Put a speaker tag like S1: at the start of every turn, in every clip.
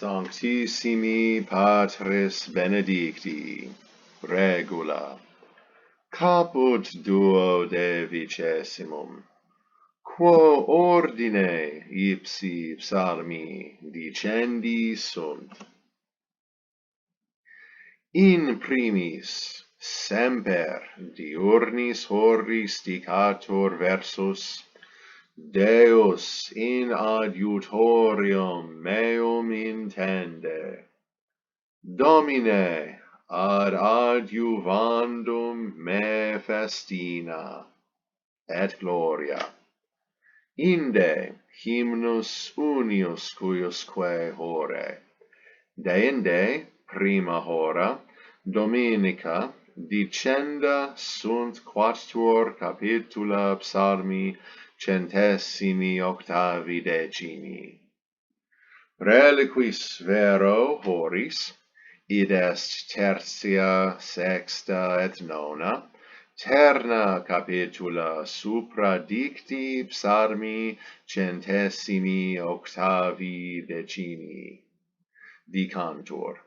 S1: Sanctissimi Patris Benedicti, regula, caput 12, quo ordine ipsi psalmi dicendi sunt. In primis, semper diurnis horis dicatur versus, Deus in adiutorium meum intende. Domine ad adiuvandum me festina et gloria. Inde hymnus unius cuiusque hore. Deinde prima hora Dominica dicenda sunt quattuor capitula psalmi 118. Reliquis vero horis, id est tertia, sexta et nona, terna capitula supradicti psalmi 118 dicantur.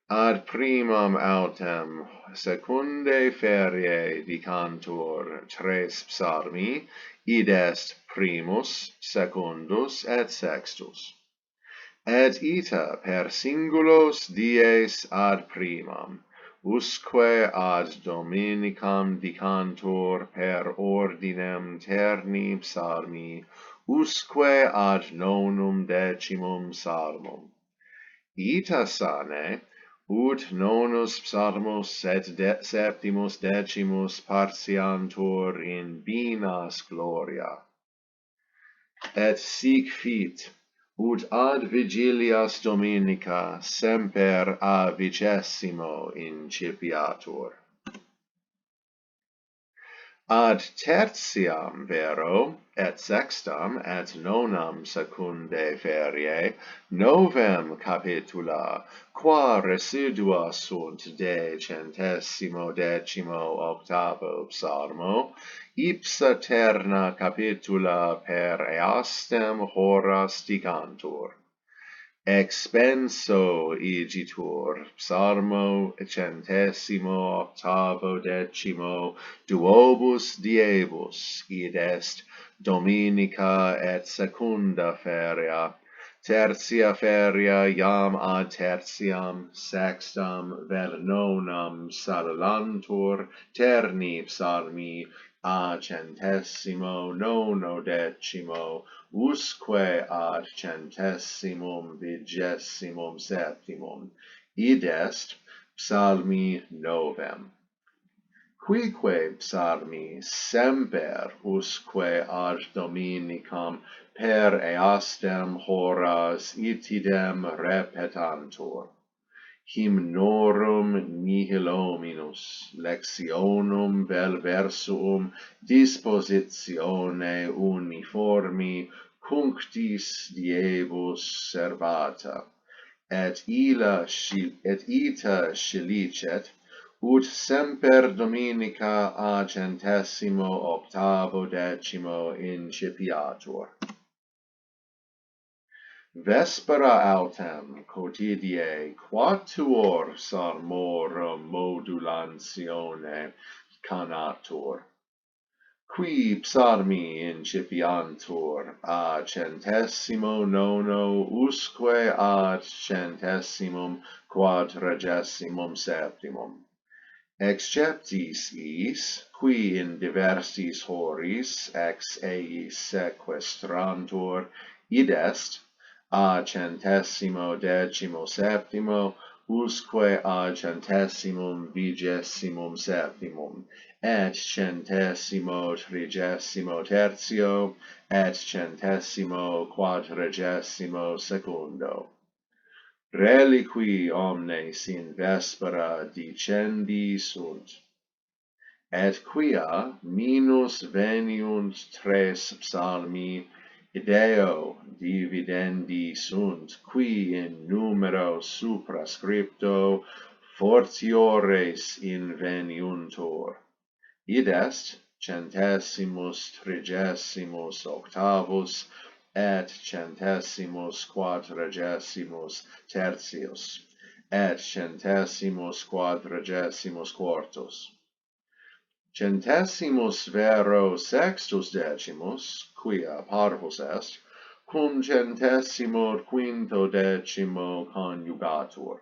S1: Ad primam autem secundae feriae dicantur tres psalmi, id est primus, secundus et sextus. Et ita per singulos dies ad primam, usque ad dominicam dicantur per ordinem terni psalmi, usque ad nonum decimum psalmum. Ita sane, ut nonus psalmus et septimus decimus partiantur in binas gloria. Et sic fit, ut ad vigilias Dominica semper a vicessimo incipiatur. Ad tertiam vero, et sextam, et nonam secundae feriae, novem capitula, qua residua sunt de 118 psalmo, ipsa terna capitula per eastem horas dicantur. Expenso igitur psalmo 118 duobus diebus, id est Dominica et secunda feria, tertia feria jam ad tertiam, sextam vel nonam salulantur terni psalmi a 119, usque ad 127, id est psalmi novem. Quique psalmi semper usque ad Dominicam per eastem horas itidem repetantur. Hymnorum nihil hominus, lectionum vel versum dispositione uniformi cunctis diebus servata, et ita scilicet, ut semper Dominica a 118 incipiatur. Vespera autem quotidie quatuor psalmorum modulatione canatur. Qui psalmi incipiantur a 119 usque ad 147. Exceptis is, qui in diversis horis ex eis sequestrantur, id est a 117, usque a 127, et 133, et 142. Reliqui omnes in vespera dicendi sunt. Et quia minus veniunt tres psalmi, ideo dividendi sunt, qui in numero suprascripto fortiores inveniuntur. Id est 138, et centesimus quadragesimus tertius, et centesimus quadragesimus quartus. Centesimus vero sextus decimus, quia parvus est, cum centesimo quintodecimo conjugatur.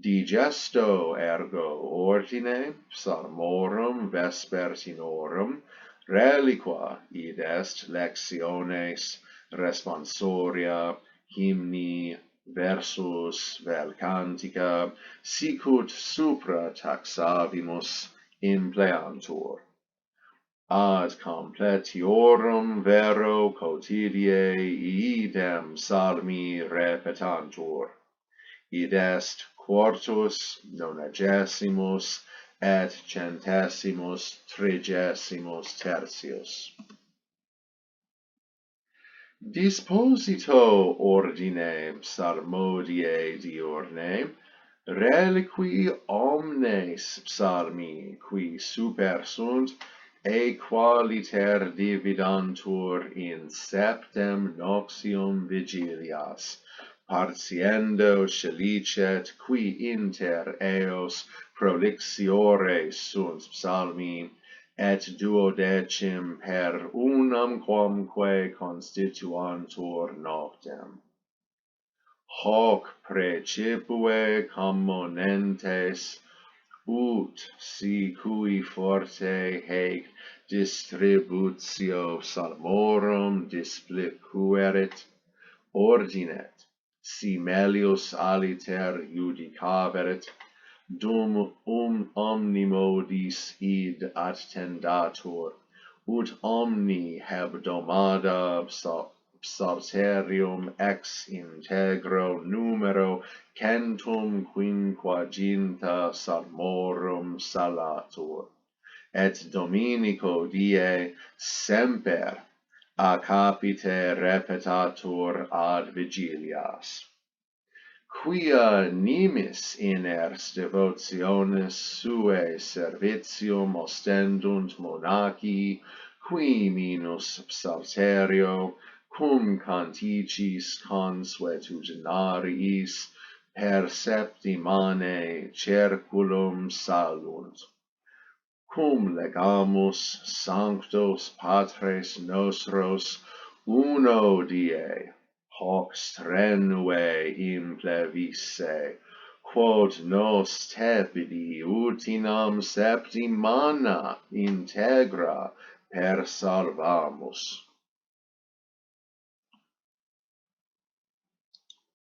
S1: Digesto ergo ordine psalmorum vespertinorum reliqua id est lectiones responsoria hymni versus vel cantica sicut supra taxavimus impleantur. Ad completiorum vero quotidie idem psalmi repetantur. Id est quartus nonagesimus et centesimus trigesimus tertius. Disposito ordine psalmodiae diurne, reliqui omnes psalmi qui super sunt, e qualiter dividantur in septem noxium vigilias, partiendo scelicet qui inter eos prolixiore sunt psalmi, et duodecim per unam quamque constituantur noctem. Hoc precipue commonentes, ut si cui forte haec distributio psalmorum displicuerit, ordinet, si melius aliter judicaverit, dum omnimodis id attendatur, ut omni hebdomada psalterium ex integro numero centum quinquaginta psalmorum salatur, et dominico die semper a capite repetatur ad vigilias. Quia nimis iners devotionis suae servitium ostendunt monachi, qui minus psalterio, cum canticis consuetudinariis, per septimane cerculum salunt. Cum legamus sanctos patres nostros uno die, hoc strenue implevisse, quod nos tepidi utinam septimana integra per salvamus.